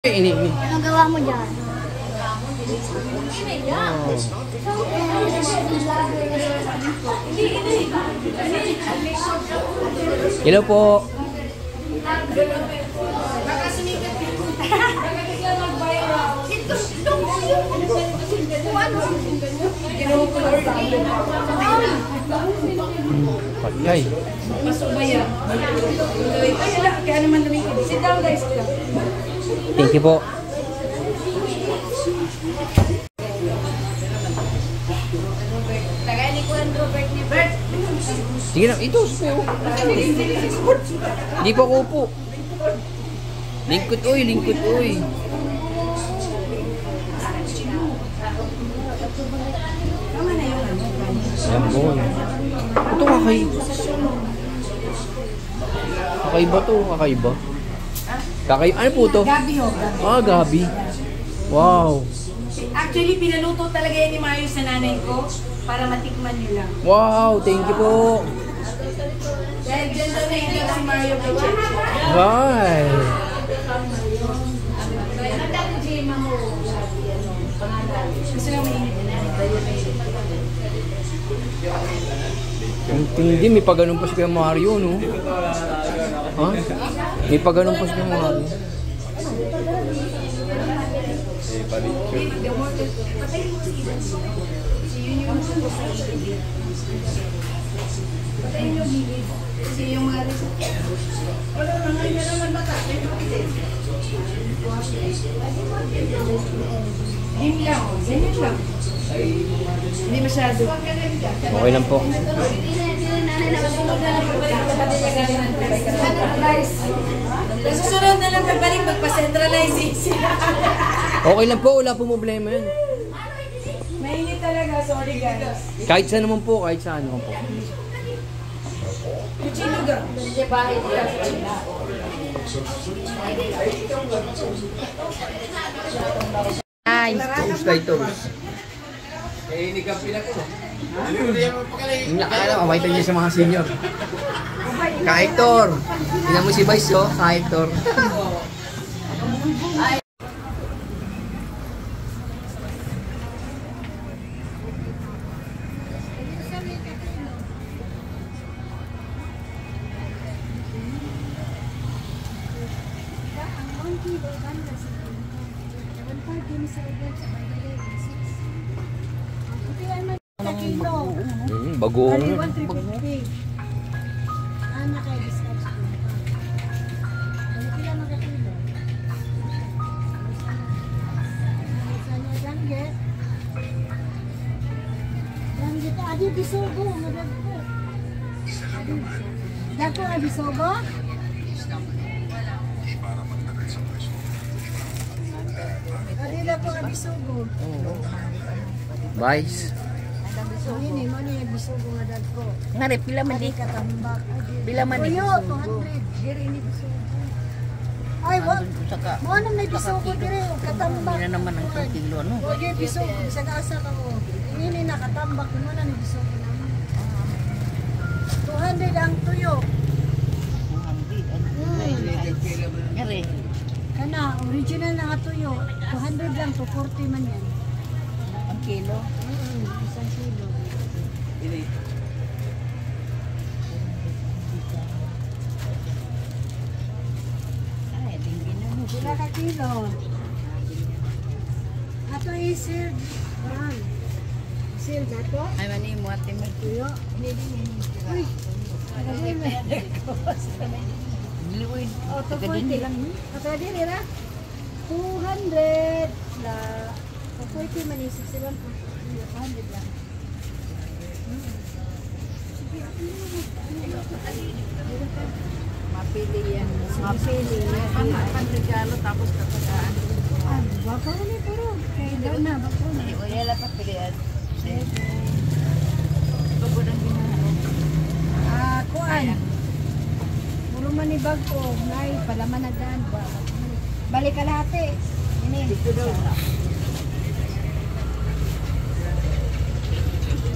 Ini. Anong gawa mo dyan? Oh. Hello po. Patay. Thank you po. Sige na, ito. Hindi pa ko po. Lingkod uy, lingkod uy. Ayan po. Ito kakaiba to, kakaiba. Ano po to? Gabi ho. Ah, gabi. Wow. Actually, pinaluto talaga yan ni Mario sa nanay ko para matikman nyo lang. Wow, thank you po. Dahil dyan daw na si Mario kay Cheche. Bye. Gusto nga mainit. Ang tindi, may pagano'n pa si Kuya Mario, no? Ha? May pagano'n pa si Kuya Mario. Patayin yung gilid. Kasi yung mga wala na nga naman bata. Dim lang. Ganyan lang. Hindi masyado. Okay lang po. Susunod na lang pagbalik magpa-centralize sila. Okay lang po, wala po problema yan. Mainit talaga, sorry guys. Kahit saan naman po, kahit saan naman po. Kuchino ga? Ay. Toast tayo, toast. Eh, nagkampin ako. Nakakala, mabaitan niya sa mga senior. Ka-Hector. Tingnan mo si Vice, oh. Ka-Hector. Bagoong. Adi bisogo, madagko. Dako na bisogo? Adi dako na bisogo. Vice. Ini mo ni bisogo nga dagko. Ngare pila man di Katambak. pila man di. Oyo 200. Diri ni bisogo. Ay, wag. Saka Mo nang may bisogo diri katambak. ina naman ang 2 kilo no. Oyo bisogo sa asa ka mo. Ini nakatambak mo na ni bisogo naman. 200 ang tuyo. Ngare Kana original na nga tuyo. 200 lang to 40 man yan. ang kilo. Isang kilo. Ay, tingin na mo. Sila ka kilo. Ato isir. Yan. Isir dato. Ay mani mo ate mo. Tuyo. Uy. Tagay mo. Liwid. O, 240 lang. Ato din, ira. 200 la. 240 man isip sila. 200 lang. Mapili yan. Mapili. Pan-regalo tapos katagaan. Ah, baka na pero. Kaya daw na, baka na. O yala pa pilihan. Pagod ang ginahalo. Ah, kuan. Puro man ni bag ko. Nay, palaman na daan. Balik ka lahat eh. Ini. Dito daw.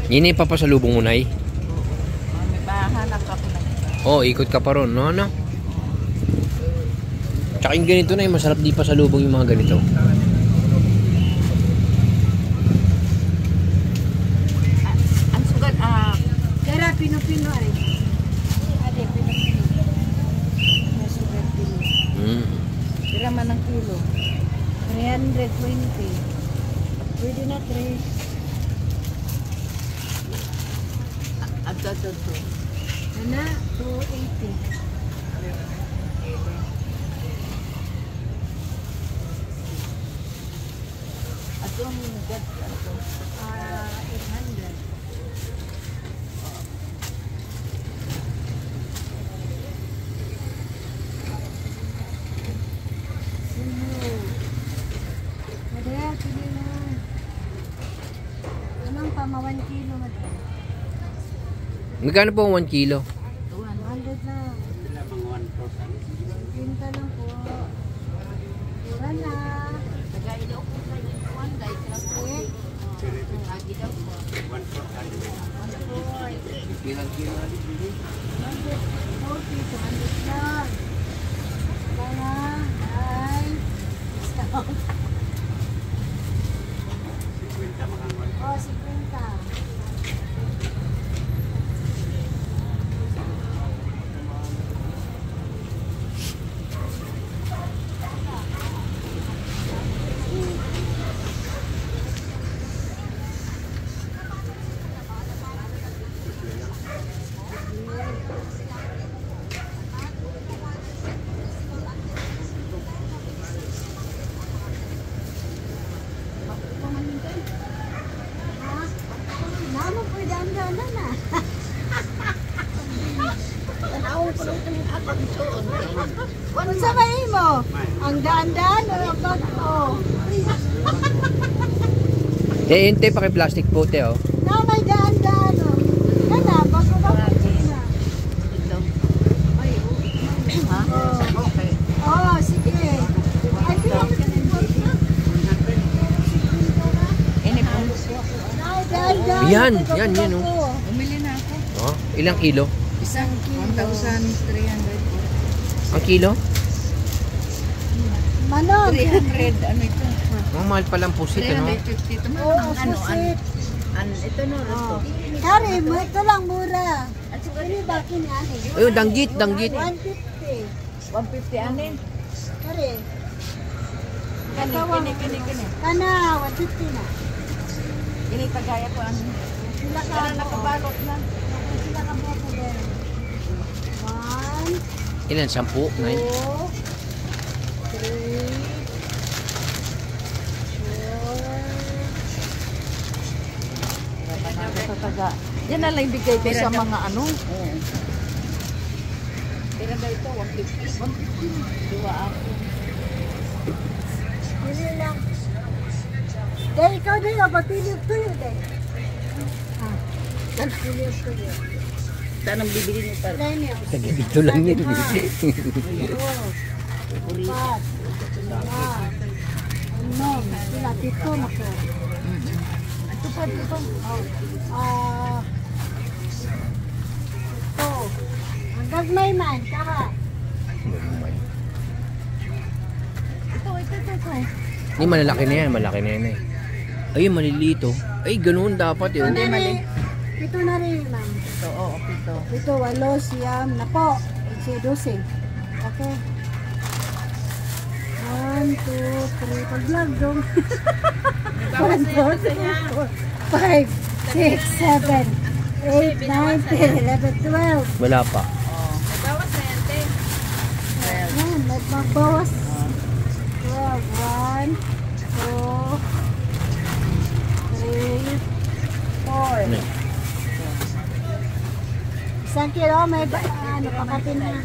Yun yung papasalubong mo, Nay. May bahanap ka po na. Oh, ikot ka pa ron, no? Tsaka yung ganito na yung masarap di pa sa lubong yung mga ganito. Ang sugat, Kaya pino-pino ay. Ade, pino-pino. May sugar pino. tira man ng kilo. 320. Pwede na 3. Ato. Ana, 280. Atong gat, 800. Madaya, pili na. Anong pama 1 kilo madaya? Magkano po ang 1 kilo? 100 na. Pinta lang po. Mura na. tagay daw ko sa yuan, dahil sila po. Eh, Lagi daw po. 40, 200 lang. Kaya, ay, discount. Oh, 50. Naman po daan-daan na. Kung sa may mo, ang daan-daan o ang bag mo. Eh, hintay pa kay plastic po, te, oh. Na may daan-daan o. Kana, bago ba na? Ito. Ay, ha? Okay. Oh, sige. Ay, pinapit na. Ini po. Daan-daan. Yan, yan, oh. Umili na ako. Oh, ilang kilo? Isang 1,300. Ang kilo? Manog. 300, ano ito? Oh, mahal palang pusit, ano? 350 ito. Oo, Ano, susit. ito no, Oh. ito. Kari, ito lang mura. Ini bakin ani. Ayun, danggit. 150. 150 anin. Kari. Kani. Kana, 150 na. Ini tagaya ko ano. Sila ka Kana nakabalot na. Sila ka mo ko din. 1, Ilan? 10? 9? 2, 3, 4, Taga. Yan na lang ibigay ko sa mga ano. Pera ba ito? 150. 150. Dua ako. Pili lang. Dahil ikaw din, pili tuyo din. Pili tuyo. Saan ang bibili niyo para? Dahil niyo. Taga dito lang yun. 4, 5, 6, 7, 8, 9, sila dito na ko. Ito pa. Ito. Ang gagmay man, kaka. Ito. Hindi, malaki na yan. Malaki na yan, eh. Ay, maliliit, oh. Ay, ganoon dapat, Ito yun. na rin. Ito na rin, ma'am. Ito, oo, ito. Ito, 8, siyam na po. 12. Okay. 1, 2, 3. Pag-vlog dong. 1, 2, 3, 4, 5, 6, 7, 8, 9, 10, 11, 12. Wala pa. Bawas na yan, te. Yan, magbawas. 12, 1, 2, 3, 4. Ano? Isang kilo, may pakatin na.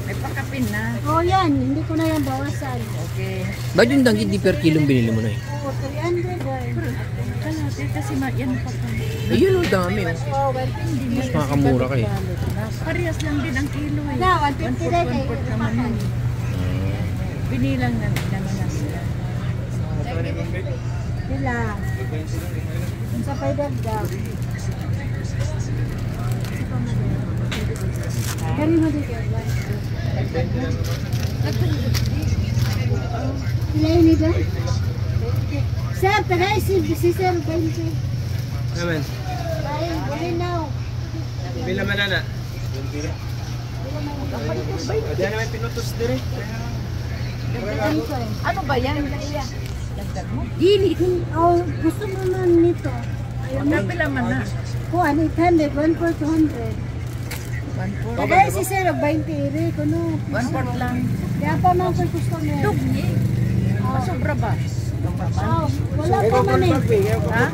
May pakapin na. Oh, yan. Hindi ko na yan bawasan. Okay. Ba't yung danggit di per kilong binili mo na, eh? Oh, 300 guys. Kalate kasi yan pa pa. Ayun, oh, dami, oh. Oh, 150 Mas makakamura ka, eh. Parehas lang din ang kilo eh. na, 150 din kay 1/4 naman yun. Binilang na naman na sila. sila. Kung sa paidagdag. Kari mo din kayo. Ilay ni ba? Sir, tagay si Sir 20. Naman. Ayun, buli now. Bila man na. Diyan naman pinutos dire. Ano ba yan? Dagdag mo? Dili. Oh, gusto mo man nito. Ayaw mo. Kapila man na. Kuhan, 800, 1 for 200. 1/4. Tagay si Sir 20 iri. Kuno. 1/4 lang. Kaya pa man ko gusto mo. Dugni. Sobra ba? Oh, wala pa man eh. Ha?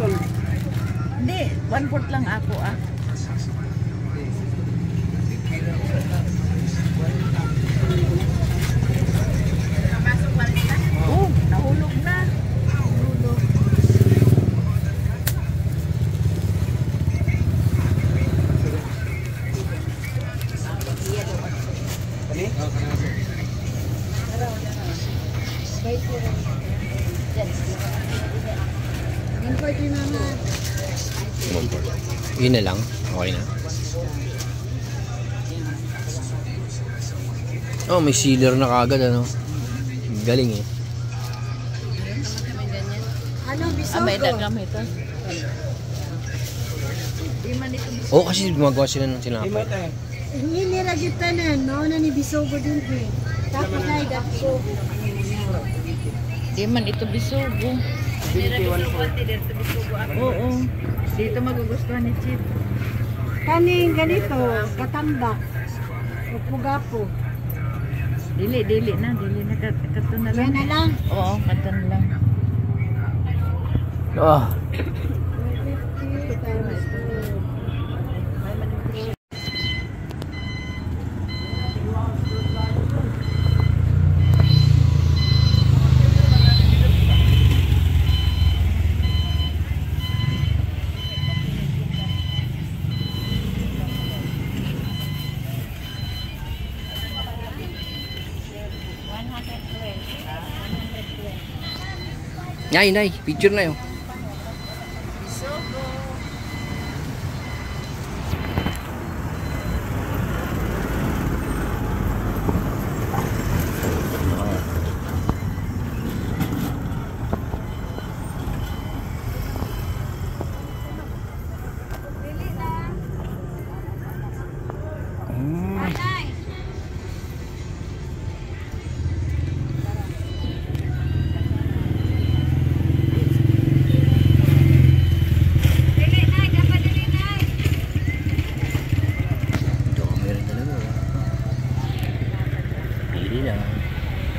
Hindi, 1/4 lang ako ah. Oh, nahulog na. Nahulog. Yan po din naman. Yun na lang. Okay na. Oh, may sealer na kagad ano. Galing eh. Ano, Ah, may bisogo? dagam ito. Di man ito. Oh, kasi gumagawa sila ng tinapay. Hindi ra gyud tanan, mao na ni bisogo din eh. Tapos na idago. Di man ito bisugo. Oo. Dito magugustuhan ni Chip. Kaning ganito, katambak. Upo-gapo. Dili na. Kato na lang. Yan na lang. Oo, kato na lang. Oh, 150 times 2. Nay, picture na yun.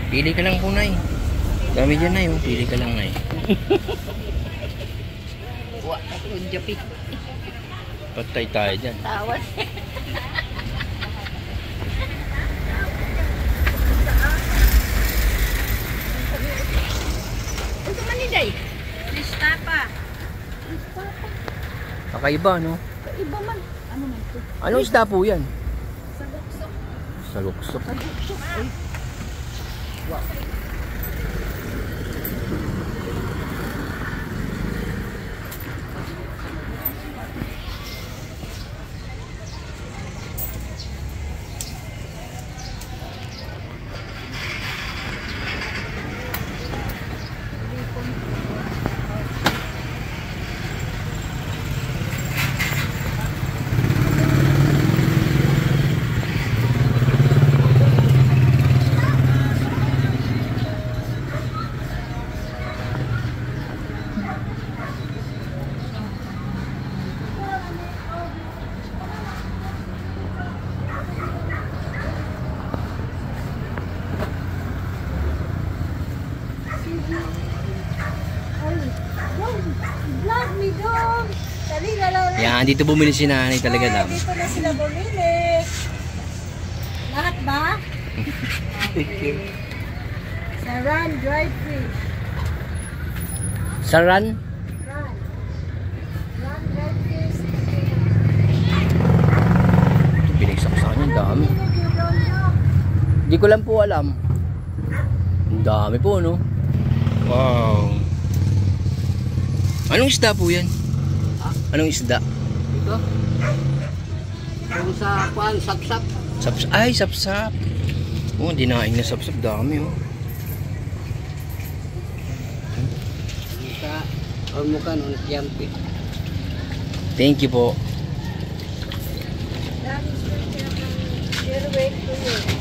Pili ka lang po, Nay. Dami dyan, Nay. Pili ka lang, Nay. Wah, yung japi. Patay tayo dyan. Tawad. Ito man ni Day. Lista pa. Kakaiba, no? Iba man. Ano man ito? Anong isda po yan? Saguksok. Saluksok. Saguksok. Ay. Wow. Vlog me dong. Dali na lang. Yan, dito bumili si Nanay talaga Ay, lang. dito na sila bumili. Lahat ba? Sa Run Dry Fish. Saran? Run. Run Dry Fish. Pinagsaksakan yung dami. Hindi ko lang po alam. Ang dami po, no? Wow. Anong isda po yan? Anong isda? Ito? Kung sa kuan, sapsap. Ay, sapsap. Oh, dinaing na sapsap. Dami, oh. Ormukan on Kiampi. Thank you po. Airway to you.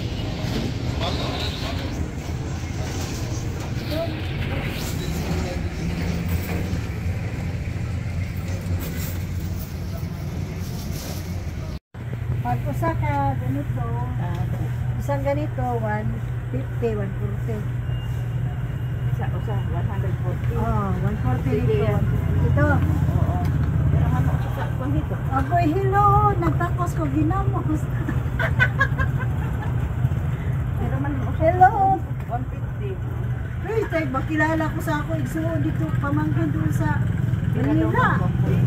Pag usa ka ganito, isang ganito, 150, 140. Usa 140. Oh, 140 dito. Ito. Oo. Pero ano sa kung dito? Agoy, hello. Nagtakos ko ginamos. Pero man Hello. 150. Uy, tay, bakilala ko sa ako. Igsuon dito, pamangkin doon sa Manila. 140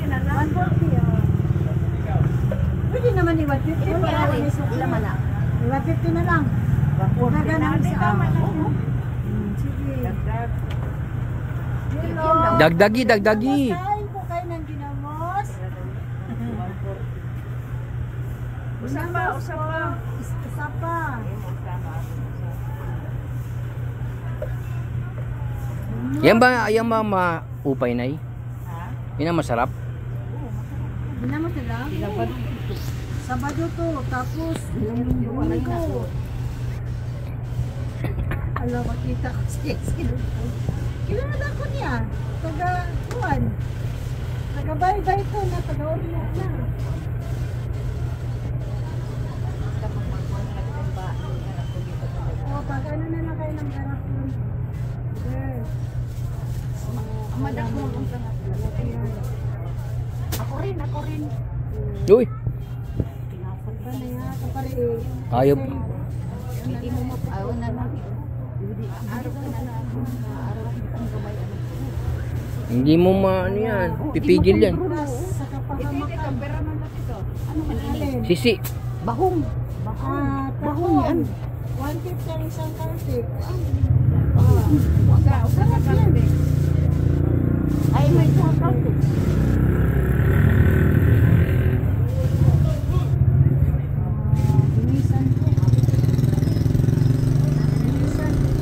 na lang. 140, oh. Pwede naman ni 150 para may sukli. Ilan man lang? 150 na lang. 140 Kaga na. ng Di isa. tama na. Sige. Dagdag. Hello. Dagdagi, dagdagi. Kain po kayo ng ginamos. 140. Usa pa. Isa pa. Yan ba upay na eh? Ha? Yan ang masarap. Ginamos nila. Sabado to. Tapos, Linggo. Alam, makita ko siya. Kilala ko niya. Taga-kuan. Taga-bay-bay to na. Taga-oriyak na. O, pag ano na lang kayo ng garapon. Sir. Madak mo ang tangat. Ako rin. Uy, Pa na yan. Kapari eh. ayop. Hindi mo mapaaw na lang. Araw ka na lang. Araw ang gamay. Hindi mo ano yan. Pipigil yan. Sa kapahamakan. Pera man lang ito. Ano man ini? Alin? Sisi. Bahong. Ah, Bahong yan. 150 ang isang kartik. Wala ka karte. Ay, may tuwa karte. Binisan ko. Binisan ko.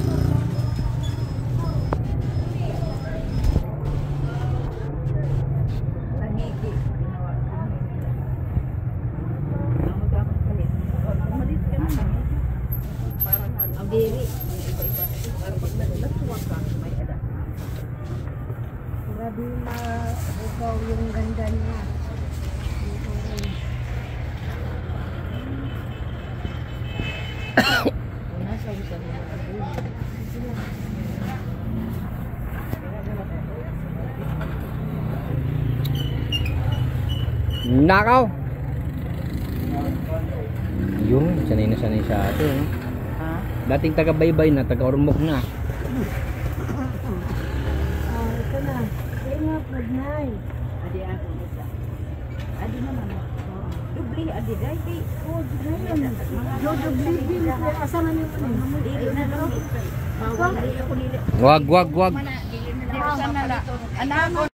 Tangigi. Ang magkakang kalit. Malit ka na. Parang ang diri. Iba-iba. Parang pag nagtuwag ka, may ada. Grabe mabugaw yung ganda niya. Nasa isa mo. Nakaw. Yung sanay na sanay sa atin. No? Ha? Dating taga-baybay na, taga-ormok na. Ah, ito na. Ingat, good night. Adi ako nito. Adi naman. Dubli, adi dahil. Oh, ngayon. Jojo Blibin. Asa man yung ano? Dili na lang. Bawal na ako nila. Wag. Dili na lang. Anak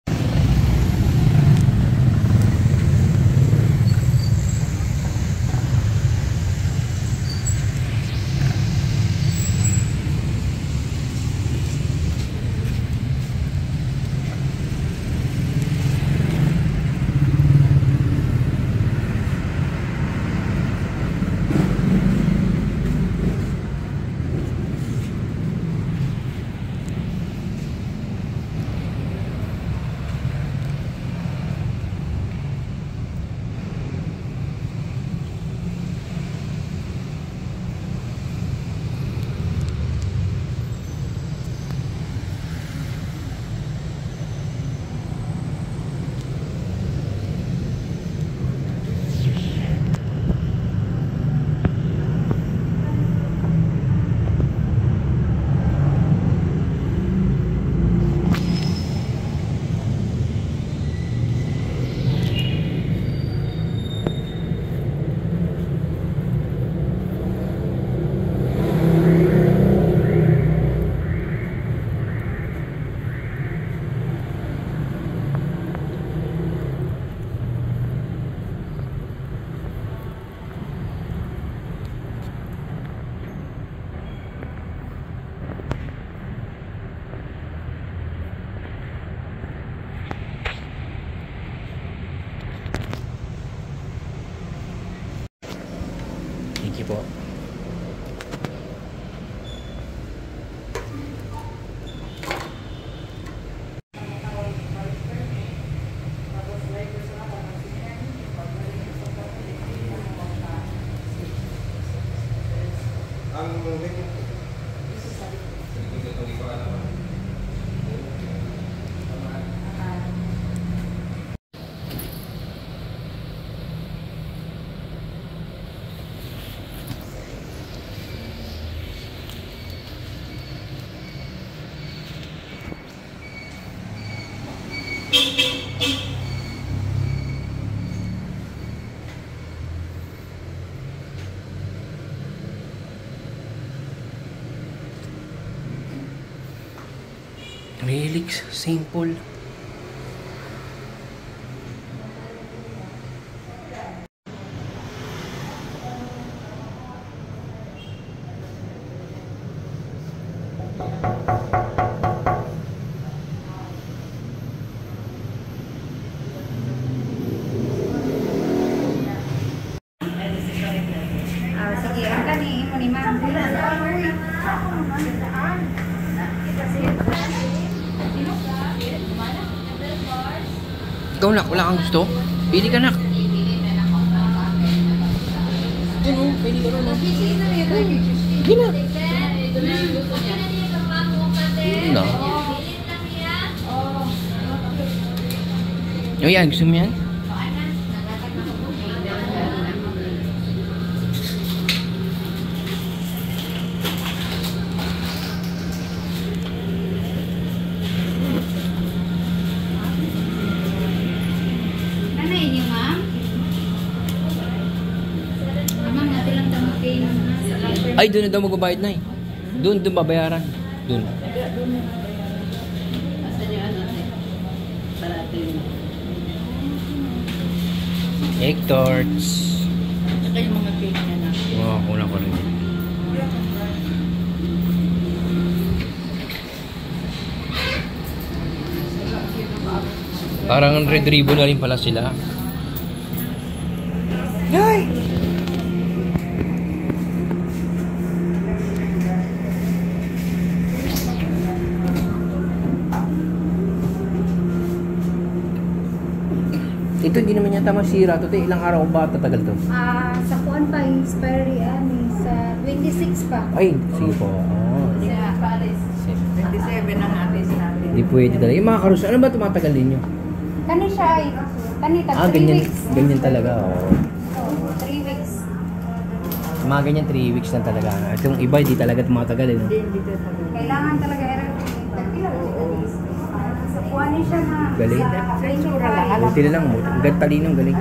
Relics, St. Paul. Sige, ang kani mo ni ma'am. Ikaw nak, wala kang gusto? Pili ka nak. Ano? Pili ka rin. Sige na. No. O yan, gusto mo yan? Ay, doon na daw magbabayad na eh. Doon babayaran. Doon. Egg tarts. Saka yung mga cake niya na. Oo, kulang ko rin. Parang red ribbon na rin pala sila. Ay! Ito hindi naman yata masira to. Ilang araw ba tatagal to? Sa kuan pa, expiry sa 26 pa. Ay, sige po. Oh. Sa Paris. 27 ang atis natin. Hindi pwede talaga. Yung mga karus, ano ba tumatagal ninyo? Kani siya ay, kani tag 3 ganyan, weeks. ganyan talaga. Oh. 3 weeks. Mga ganyan, 3 weeks lang talaga. Itong iba, hindi talaga tumatagal. Eh, no? Kailangan talaga sa kuan ni siya na. Galing. Buti na lang. Ang talinong galing.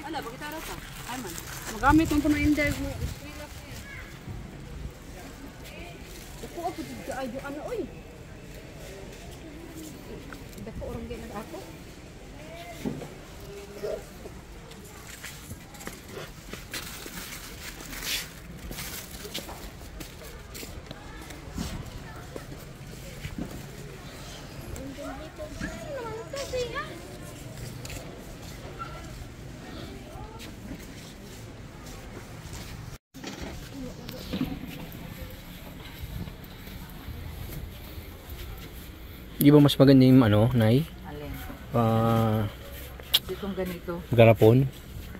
Ala, bakit araw ka? Ay man. Magamit ang pamainday mo. Ako dito ay do ano oy. Dako orang gid ako. Di ba mas maganda yung ano, Nay? Alin? Ditong ganito. Garapon?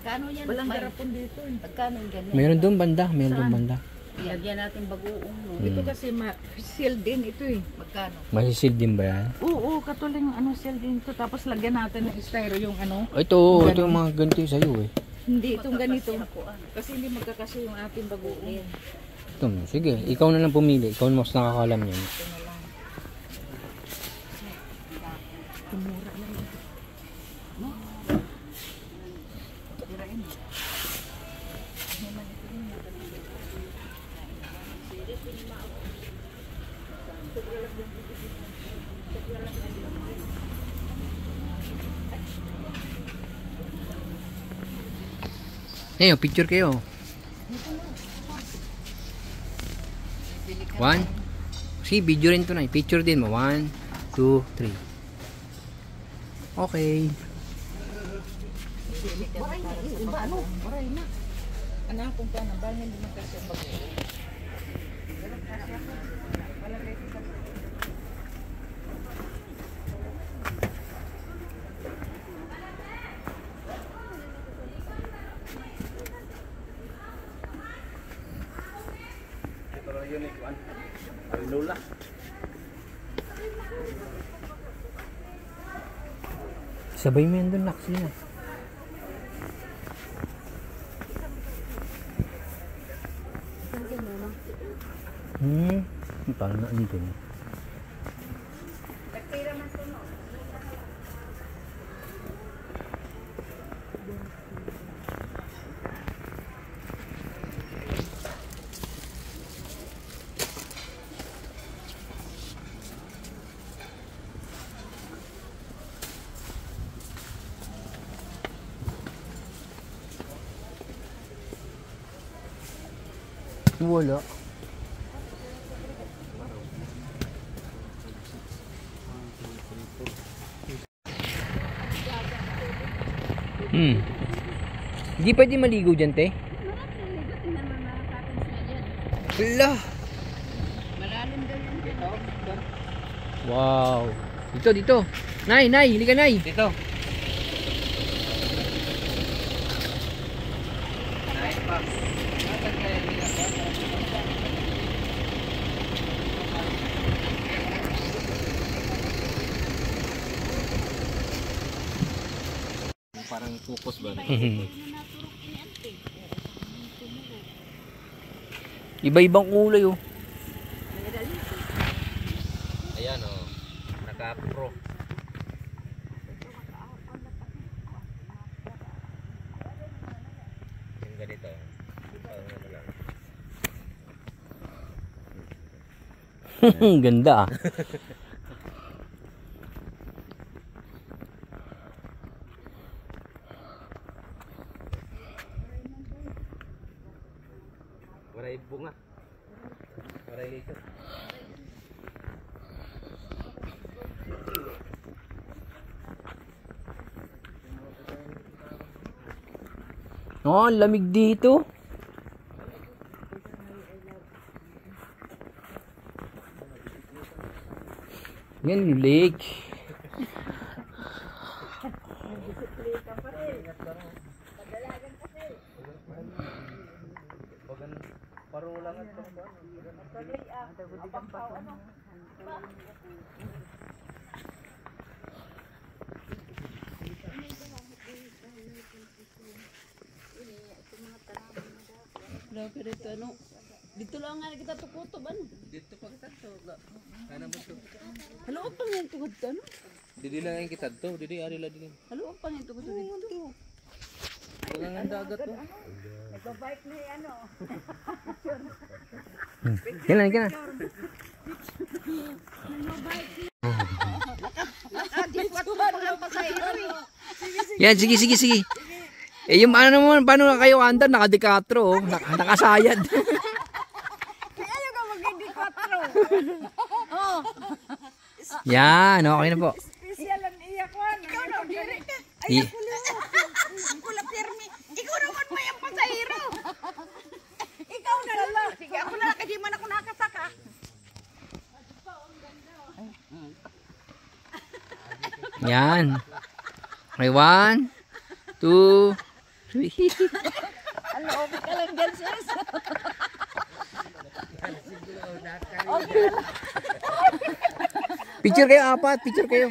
Kano yan? Walang garapon dito. Pagkano ganito? Meron doon banda, meron doon banda. Lagyan natin bagoong. No? Ito kasi sealed din ito eh. Magkano? Masisil din ba yan? Oo, katuling ano sealed din ito. Tapos lagyan natin ng styro yung ano. Ito yung mga ganito yung sa'yo eh. Hindi, itong ganito. Kasi hindi magkakasya yung ating bagoong. Ito, sige, ikaw na lang pumili. Ikaw na mas nakakalam yan. Tumura lang ito. No? Tirain. Ngayon, picture kayo. 1. Si video rin to na. Picture din mo. 1, 2, 3. Okay. Maray na, iba ano? Maray na. Anak kung ka na, bahal hindi magkasya mag-uwi. Sabay mo yan doon, Laksi na. Parang na dito. Wala. Hindi pwede maligo dyan, te? Wala. Malalim daw yun dito. Wow. Dito, dito. Nay, Nay, halika, Nay. Dito. Parang focus ba? Iba-ibang kulay, oh. Ayan o. Naka-pro. Yung ganito. Ganda, ah. Waray bunga. Waray lito. Oh, lamig dito. Yan yung lake. Grabe rito, ano? Dito lang nga kita tukutob, ano? Dito pa kita to. Ano mo to? Halo, pa nga yung tukod to, ano? Didi lang yung kita to. Didi ari lang din. Halo, pa nga yung tukod to dito. Wala nga dagat to. Nagbabike na yung ano. Yan lang, yan lang. Yan, sige, sige, sige. Eh, yung ano naman, paano na kayo andar? Nakadikatro, oh. Nakasayad. Ayaw ka mag-indikatro. Yan, okay na po. Special ang iyak ko. Ikaw na, diri. I- Kula pirmi. Ikaw naman mo yung pasahero. Ikaw na lang. Sige, ako na. Kasi man ako nakasaka. Yan. Okay, 1, 2, 3. Ano, okay ka lang dyan, sis. Picture kayo, apat. Picture kayo.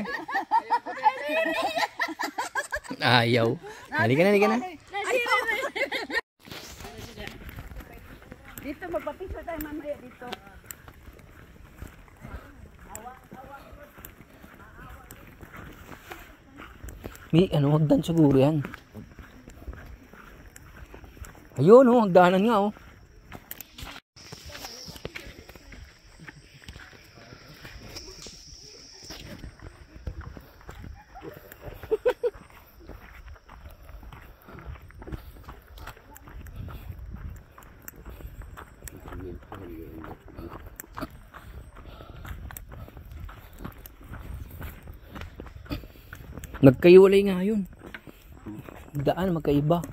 Ayaw. Halika na, halika na. Dito, magpapicture tayo mamaya dito. May ano, hagdan siguro yan. Ayun, oh, hagdanan nga, oh. Nagkaiwalay nga yun. Daan magkaiba.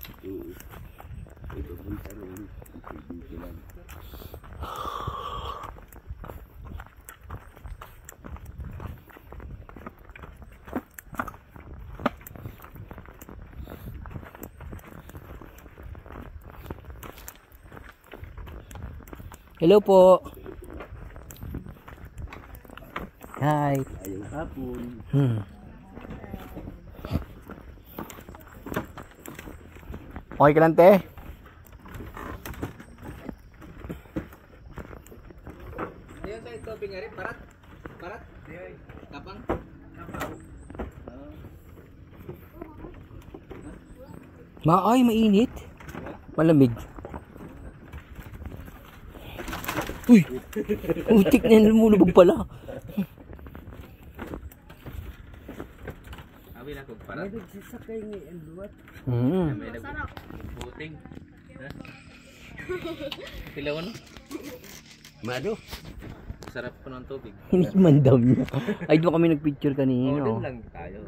Hello po. Hi. Ayong hapon. Okay ka lang, te? Ayun sa topping nga rin. Parat. Parat. Tapang. Ay, mainit. Malamig. Uy! Utik na lumulubog pala. Abi na kog parat. Nagsasakay ngayon buhat. May nagbuting. Tilaw ano? Mado. Sarap po ng tubig. Hinimandam niya. Ay, doon kami nagpicture Oo, kanina. din lang tayo.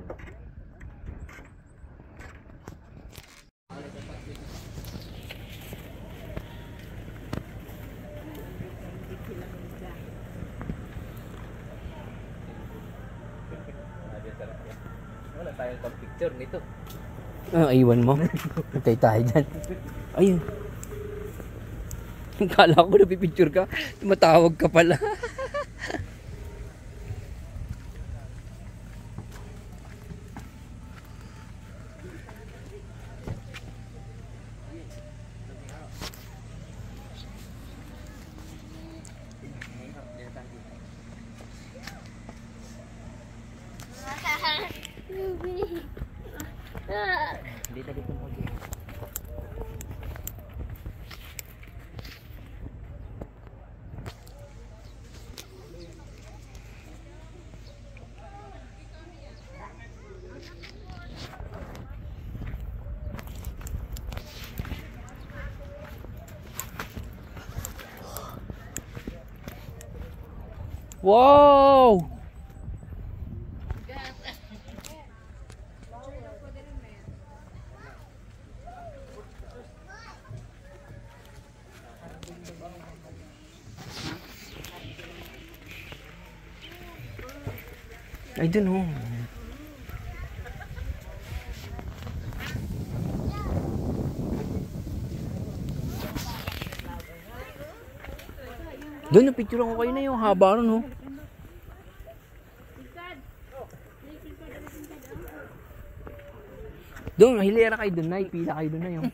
Wala tayong pag-picture nito. Iwan mo. Hintay tayo dyan. Ayun. Kala ko napipicture ka. Tumatawag ka pala. Dito mo. Wow! I don't know. Doon na picture ko kayo na yung haba no. Doon, hilera kayo doon na, pila kayo doon na yung.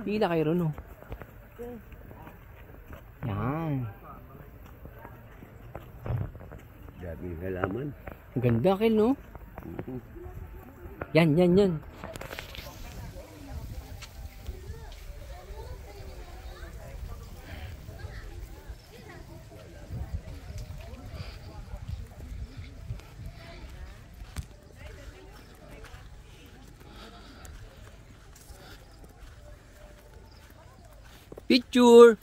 Pila kayo ron no. Yan. Daming halaman. Ganda kin no. Yan. Picture.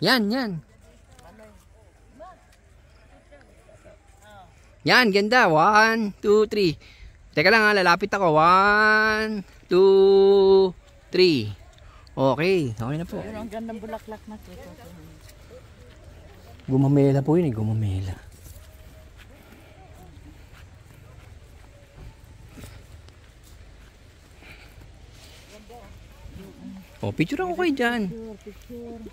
Yan. Yan, ganda. 1, 2, 3. Teka lang ha, lalapit ako. 1, 2, 3. Okay na po. Ang gandang bulaklak na ito. Gumamela po yun gumamela. Oh, picture ako kayo dyan. Picture.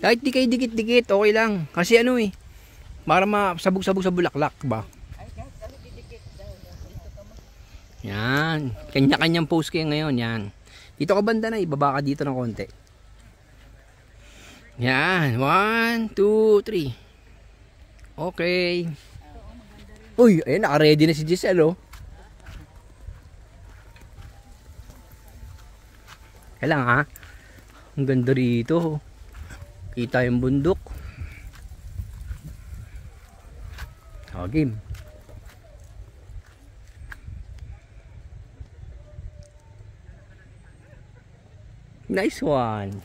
Kahit di kayo dikit-dikit, okay lang. Kasi ano para masabog-sabog sa bulaklak ba? Yan. Kanya-kanyang post kayo ngayon. Yan. Dito ka banda na, ibaba ka dito ng konti. Yan. 1, 2, 3. Okay. Uy, ayun, naka-ready na si Giselle, oh. Kailangan ha? Ang ganda rito. Kita yung bundok. Game. Nice one.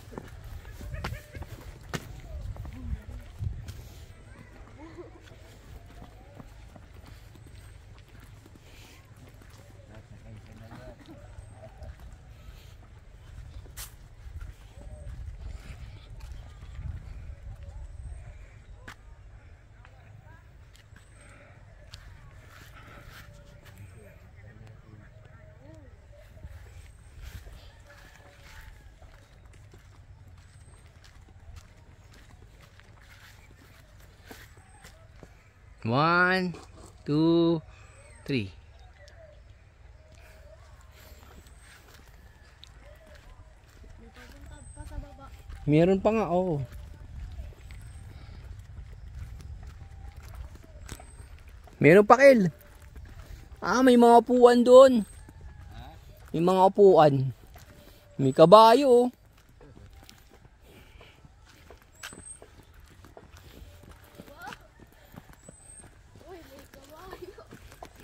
One, two, three. Meron pa nga, oh. Meron pa, Kel. May mga upuan doon. May mga upuan. May kabayo, oh.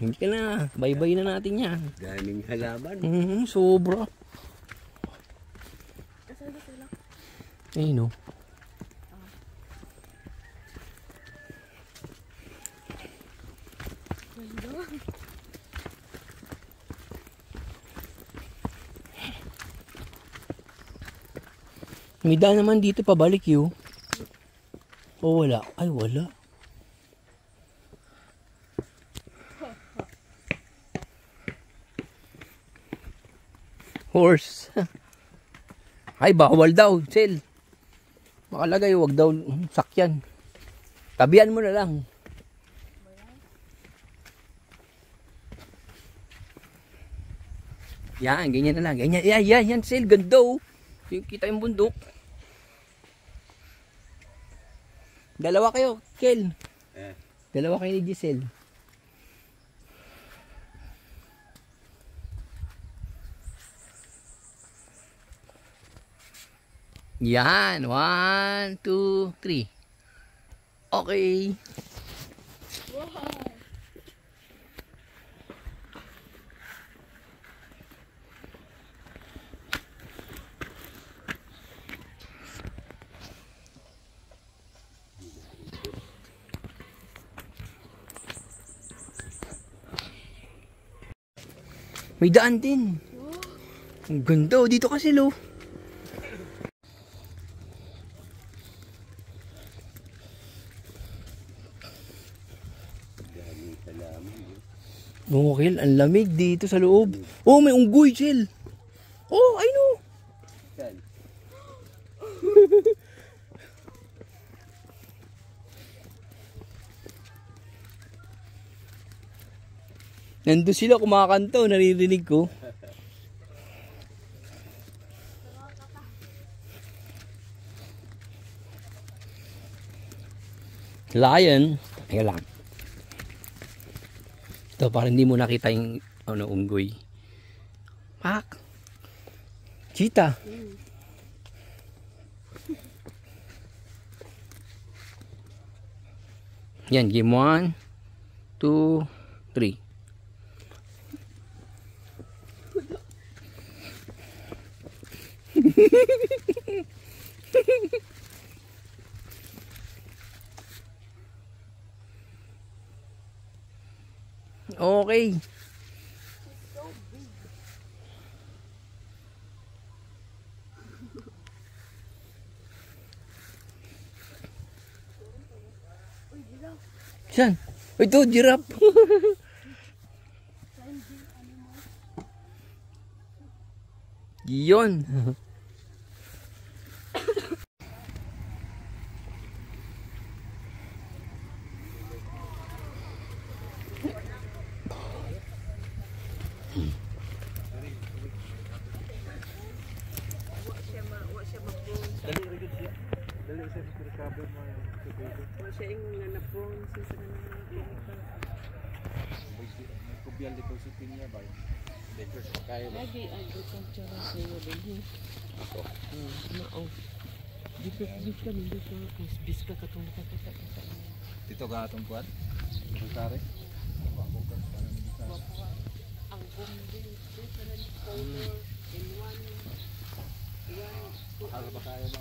Hindi na. Bye-bye na natin yan. Daming halaman. Sobra. Ayun, oh. May daan naman dito pabalik yun. O wala? Ay wala. Horse. Ay bawal daw, Sel. Makalagay wag daw sakyan. Tabihan mo na lang. Yan, ganyan na lang. Ganyan, yan, Sel, ganda oh. Kita yung bundok. Dalawa kayo, Kel. Dalawa kayo ni Giselle. Yan, 1, 2, 3. Okay. May daan din. Ang ganda. Dito kasi lo. Okay, ang lamig dito sa loob. Oh, may unggoy, Chel. Oh, I know. Nandun sila kumakanto, naririnig ko. Lion. Teka lang. Ito, para hindi mo nakita yung unggoy. Pak. Cheetah. Yan, game 1, 2, 3. Okay. Saan? Ito, giraffe. Yun. Kubyal dito sa pinya ba? Lagi agriculture sa iyo din. Ako. Mao. Dipit ka nindot ka. Bis ka katong nakakita. Dito ka atong kuan. Tare. Ang bumbi different color in one Para ba kaya ba?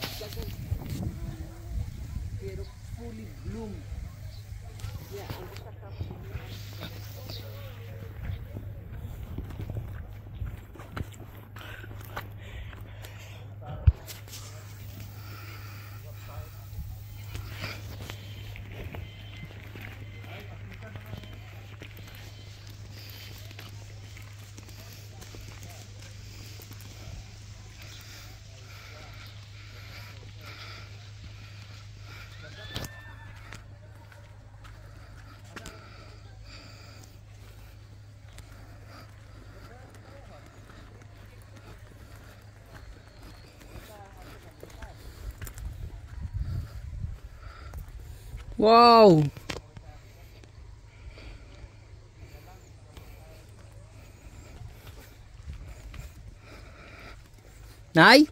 pero fully bloom. Yeah, ang isa ka. Wow! Nay?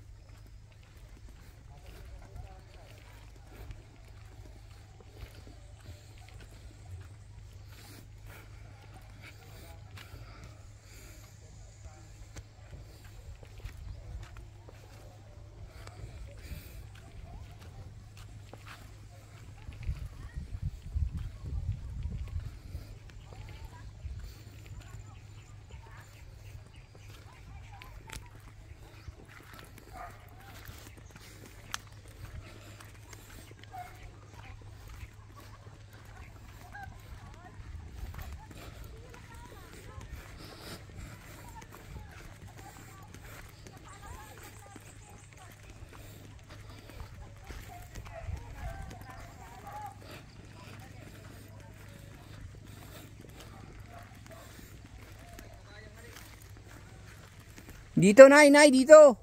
Dito, Nay, Nay, dito.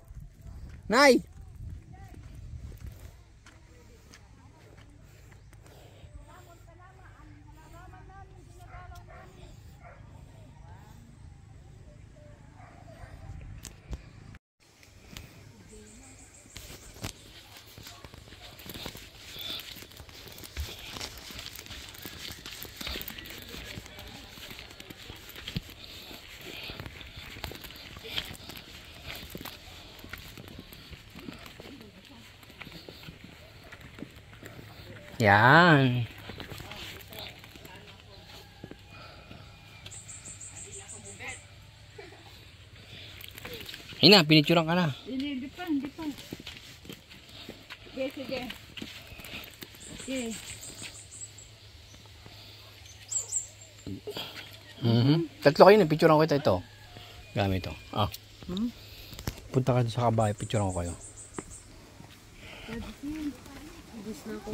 Nay. Yan. Ayun na, pinicturean ka na. Hindi pa. Sige. Tatlo kayo na, picturean ko ito. Gamit ito. Punta ka sa kabay, picturean ko kayo. Bis na ako.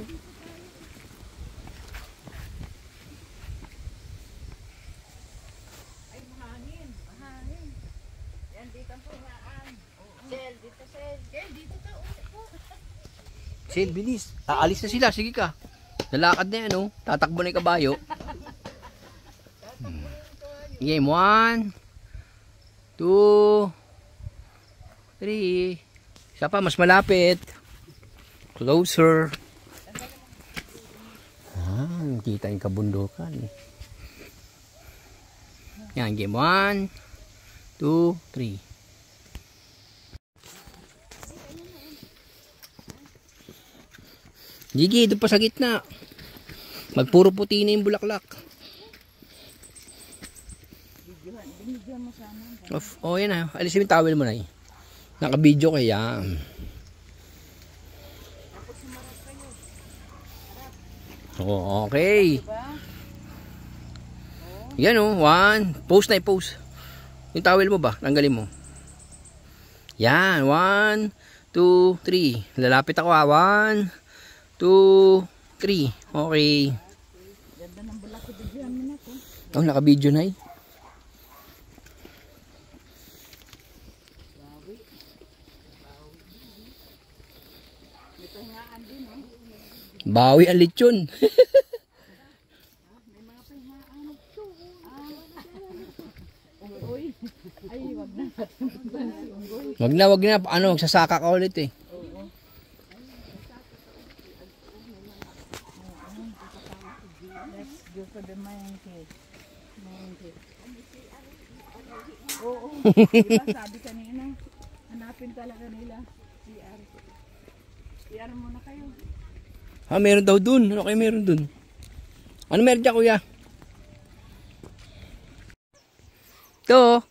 Sil, bilis. Aalis na sila. Sige ka. Nalakad na yan, oh. Tatakbo na yung kabayo. Game 1 2 3. Isa pa, mas malapit. Closer. Kita yung kabundukan. Yan, game 1 2 3. Gigi, doon pa sa gitna. Magpuro puti na yung bulaklak. Oh, yan na. Alisin yung towel mo na. Naka-video kaya. Oh, okay. Yan oh. 1. Post na i-post. Yung towel mo ba? Tanggalin mo. Yan. 1 2 3. Lalapit ako ha. 1 2 3. Okay. Ganda ng bulak ko bigyan mo na ko. Oh, naka-video na eh. Bawi ang lechon. Uy. Ay Wag na. Ano, sasaka ka ulit eh. Let's go to the main cave. Oo. Diba sabi kanina, hanapin talaga nila. CR. CR muna kayo. Meron daw dun. Ano kayo meron dun? Ano meron dyan, kuya? Ito.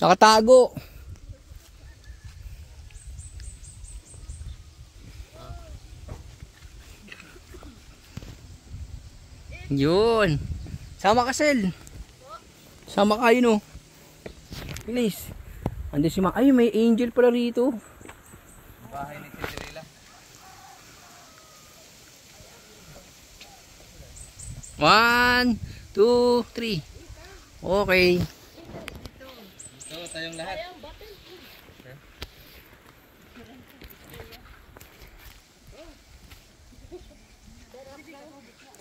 Nakatago. Yun. Sama ka, Sel. Sama kayo, no? Please. Andi si ay, may angel pala rito. Bahay ni Cinderella. 1, 2, 3. Okay. Ito, tayong lahat.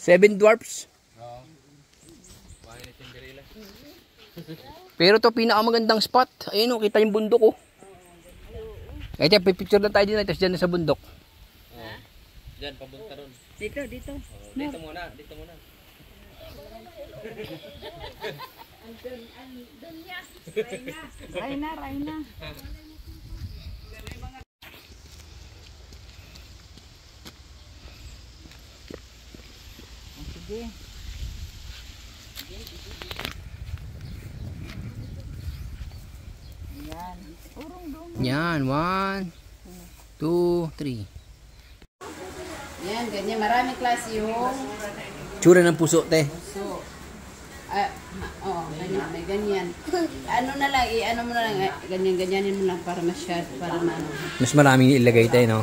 Seven dwarfs. Oo. Bahay ni Cinderella. Pero to pinakamagandang spot. Ayun o, kita yung bundok oh. Kaya pipicture lang tayo din. Tapos dyan na sa bundok. Diyan, pabunta ron. Dito, dito. Dito muna, dito muna. Raina. Sige. Yan. Urong dong. Yan, 1, 2, 3. Yan, ganyan. Maraming klase yung Tsura ng puso, te. puso. Ganyan, may ganyan. Ano na lang, ano mo na lang, ganyan-ganyanin mo lang para masyad, para maano. Mas maraming ilagay tayo, no?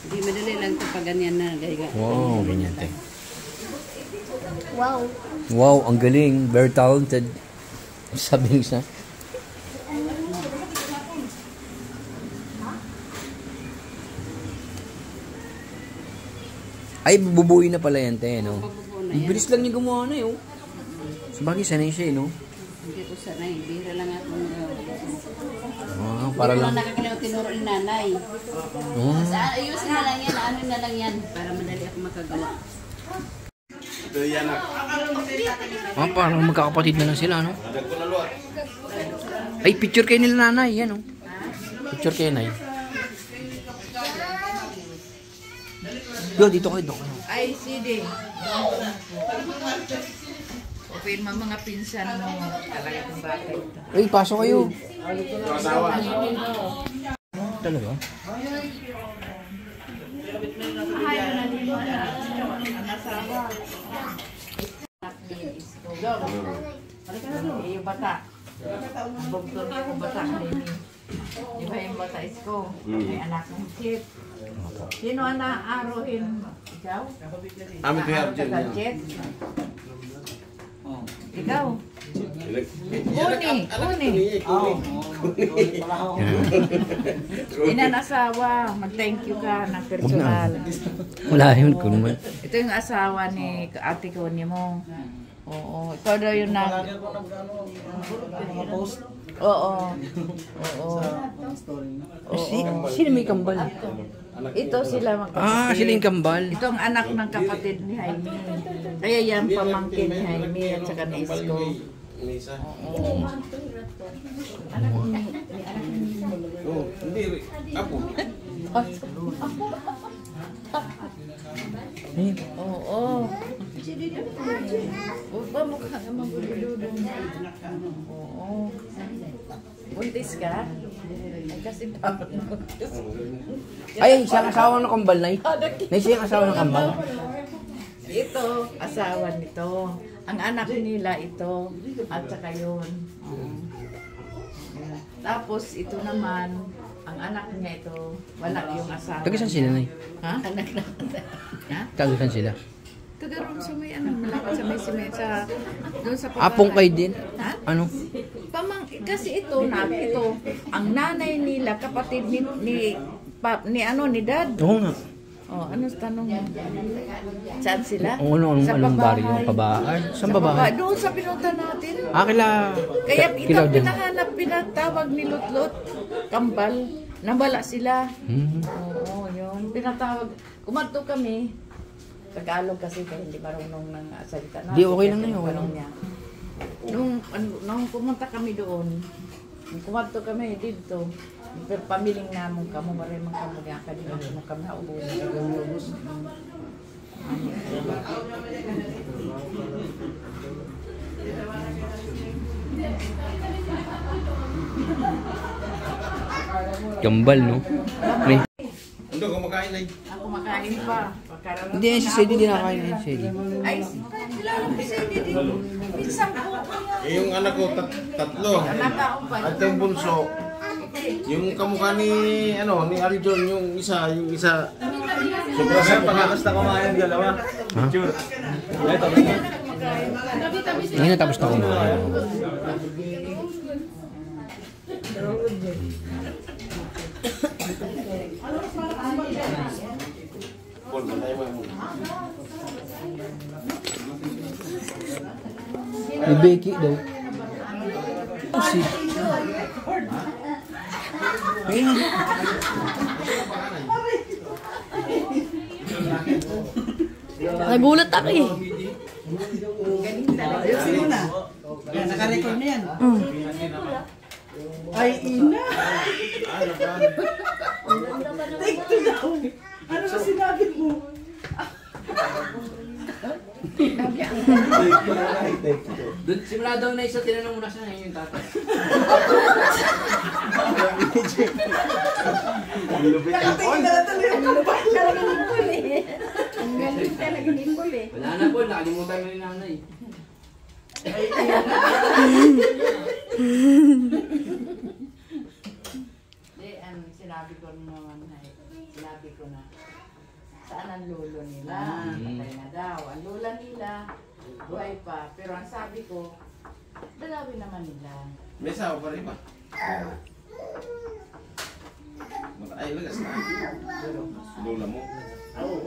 Hindi, madali lang ito pag ganyan na. Wow, ganyan, te. Wow. Wow, ang galing. Very talented. Sabi niya. Ay, bubuhay na pala yan, te, no? Ang bilis lang niya gumawa na, yun. Sabagay, sanay siya, no? Hindi ko sanay, bihira lang ako. Para Hindi ko lang. lang nakakalimutan tinuro ni nanay. Oh. Ayusin na lang yan, ano na lang yan, para madali ako makagawa. Parang magkakapatid na lang sila, no? Ay, picture kayo nila nanay, yan, no? Picture kayo, nanay. Yo, dito kayo, dito kayo. Ay, sige. Okay, mga pinsan mo. Talaga kong bata ito. Ay, pasok kayo. Talaga? Yung bata. Bugtong yung bata. Di ba yung bata isko? May anak ng chip. Sino ang naarohin? Ikaw? Amin ko yan. Chip? Ikaw? Uni. Inanasawa. Mag-thank you ka ng personal. Wala yun, kunuman. Ito yung asawa ni ate ko ni mo. Oo. Ikaw daw yung Oo. Sino may kambal? Ito sila magkapatid. Sila yung kambal. Ito ang anak ng kapatid ni Jaime. Kaya yan pamangkin ni Jaime at saka ni Isko. Hindi, ako. Oo. Huwag ba mukha ka magulo-lulo? Oo. Buntis ka? Ay, kasi buntis. Ay, siyang asawa ng kambal, Nay. Nay, siyang asawa ng kambal. Ito, asawa nito. Ang anak nila ito. At saka yun. Tapos ito naman, ang anak niya ito, wala yung asawa. Tagasan sila, Nay? Ha? Anak na. Ha? Tagasan sila? Tagaroon sa may ano, malapit sa may simesa. Doon sa Apong kayo din? Ha? Ano? Kasi ito, ang nanay nila, kapatid ni dad. Oo nga. Oh, ano tanong mo? Saan sila? Anong baryo? Pabahay? Saan babae? Doon sa pinunta natin. Kila... Kaya Kila din. pinatawag ni Lutlot, Kambal, nabala sila. Hmm. Oo, yun. Pinatawag. Kumadto kami. Tagalog kasi kaya hindi marunong ng salita natin. Di, okay lang na yun. Tanong niya. Nung pumunta kami doon, kumadto kami dito. Pamiling namong kamo, maray mga kamo niya kanina mo kami naubos. Kambal, no? May... Hindi, kumakain na. Ako makain pa. Hindi, si Sedi din nakakain na si Sedi. Ay, kilala ko si Eddie dito. Minsan po. Yung anak ko, tatlo. Nakaon pa. At yung bunso. Yung kamukha ni, ni Aridon, yung isa. Sobrang sa pangakas na kumain, dalawa. Picture. Ito, Ngayon natapos na kumain. Paul, matay mo yung May Becky daw. Si... Ayun. Nagulat ako eh. Ayusin mo na. Yan, naka-record na yan. Ay, ina! Take two daw. Ano ba sinabi mo? Doon, simula daw na isa, tinanong mo na siya yung tatay. Nakatingin na tuloy yung kampay. Ang galing talaga ni Paul eh. Wala na po, nakalimutan mo yung nanay. Sinabi ko naman, sinabi ko na, saan ang lolo nila? Patay na daw. Ang lola nila, buhay pa. Pero ang sabi ko, dalawin naman nila. may sawa pa rin ba? Ay, lagas na. Lola mo.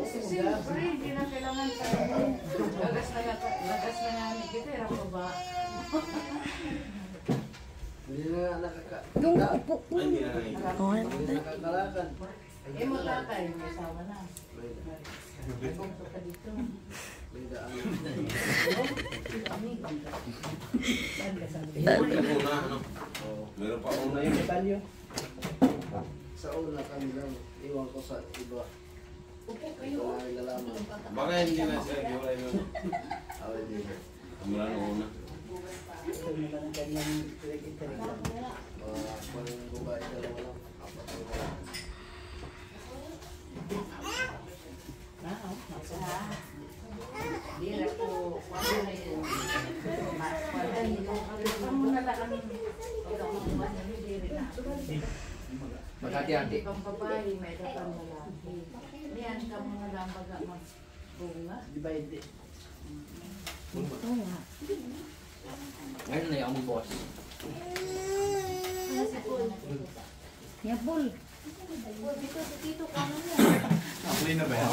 Siyempre, hindi na kailangan sa lagas na nga ni Kitera ko ba? Yung upo. Ay, hindi na Nakakalakad. Eh, mo tatay, may asawa na. May bungso ka dito. Meron pa una, Meron pa una yun. Detalyo. Sa una kami lang, iwan ko sa iba. Ay, nalaman. Baka hindi na siya, giwalay mo. Away dito. Mula nung una. Parang babae dalawa lang. Apat na babae. Dira ko, wala na yun. Wala nito. Kamu na lang ang Maghati-hati. hindi pang babae, may kapang lalaki. Niyan, kamu na lang baga magbunga. Divide. Ngayon na yung boss. Yan Paul.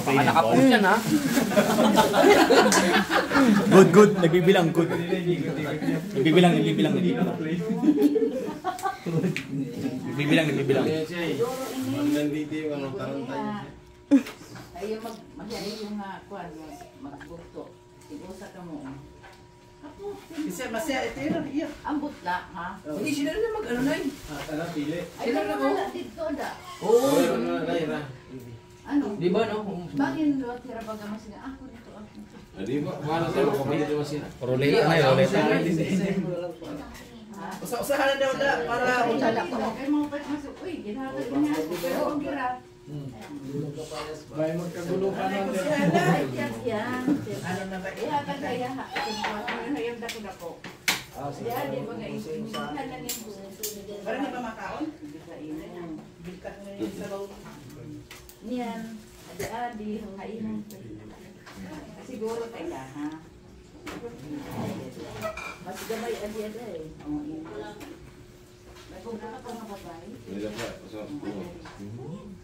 Baka nakapost yan, ha? Good. Nagbibilang, good. Nagbibilang. Nagbibilang. Kaya siya eh. Nandito yung tarantay. Ayaw mag-ayaw yung kuwan, magbukto. Ibusa ka mo. Kasi masaya, ito yun. Iya. Ang butla, ha? Hindi sila na mag-ano na yun. Tara, pili. Ay, wala dito da. Oo. Naira. Ano? Di ba, no? Bakit lo tira baga mo sila? Ako dito ako. Di ba? Paano sa'yo? Kapag ito mas sila. Roleta na yun. Usa-usahan na daw na para Utala ko. Kaya mga pet masuk. Uy, ginagawa niya. Pero ang gira. May magkagulo ka na. Yan. ano na ba? Iha ka kaya ha. Ano yung dako-dako. Diyan, di ba nga isinitahan na niyo. Para di ba makaon? Bilkat mo yung sabaw. Niyan. Adi-adi. Hainan. Siguro kaya ha. Mas gabay adi-adi. Nagpunta ka pa ng babae. Nila pa. So,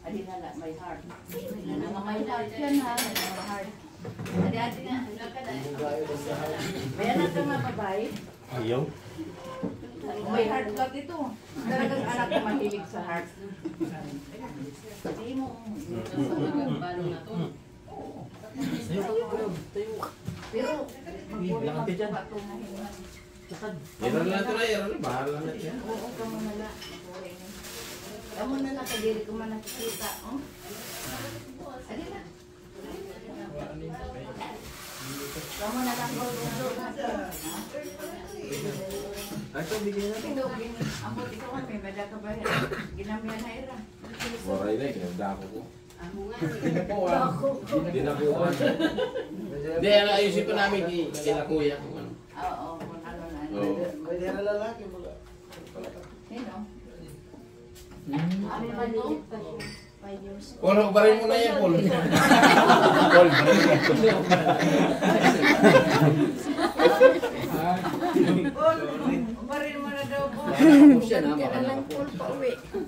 Adi na lang, may heart. May heart yan ha, may heart. Adi nga, may anak ka mga babae. Ayaw. May heart ka dito. Talagang anak ko mahilig sa heart. Hindi mo. Pero, magbulang ka patunahin. Iran lang ito na, Iran. Bahal lang natin yan. Oo, kamo na lang. Kamo na lang, kadiri ko man nakikita. Adi na. Kamo na lang. Ito, bigyan natin. Ambot ikaw man, may bada ka ba? Ginamihan na ira. Waray na, kinagdako ko. Hindi na po. Hindi, ayusin pa namin kila kuya. Oo, kung ano na. Pwede na lalaki mo. Sino? Ano ba ito? 5 years. Paul, barin mo na yan, Paul. Paul, barin mo. Barin mo na daw po. Siya na, baka na.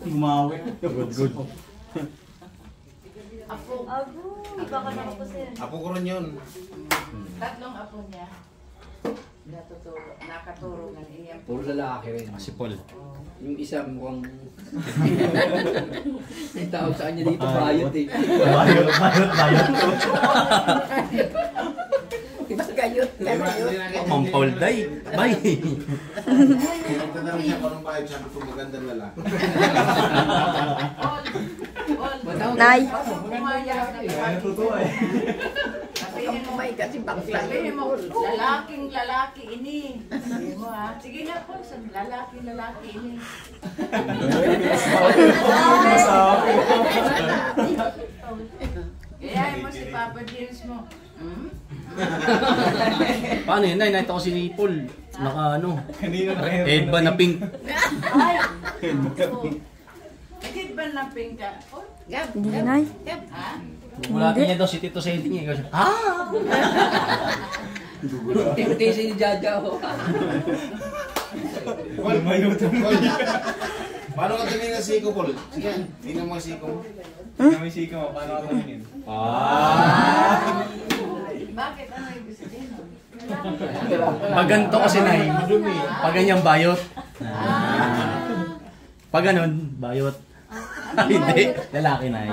Gumawi. Good. Apo. Iba ka na ako sir. Apo ko rin yun. Tatlong apo niya. Nakaturo ng iyang Puro lalaki rin. Si Paul. Yung isa mukhang... Yung tawag sa kanya dito, bayot eh. Bayot. Gayot. Ma'am Paul day. Bye. Ito na rin siya kung anong bayad siya kung magandang lalaki. Nay. Totoo eh. Sabihin mo, lalaking lalaki ini. Sabihin mo ha. Sige na po, lalaking lalaki ini. Kaya mo si Papa James mo. Paano yun? Nakita ko si Paul. Naka ano. Headband na pink. Ay! Bakit ba naping ka? Gab, Hindi, Nay. Gab, ha? Wala niya daw si Tito Senti niya. Tisi ni Jaja ho. Paul, paano ka tingin ng siko, Paul? Sige, tingnan mo ang siko mo. Bakit? Ano ibig sabihin nun? Pag ganito kasi na pag ganyang bayot. Pag ganun, bayot. Hindi, lalaki na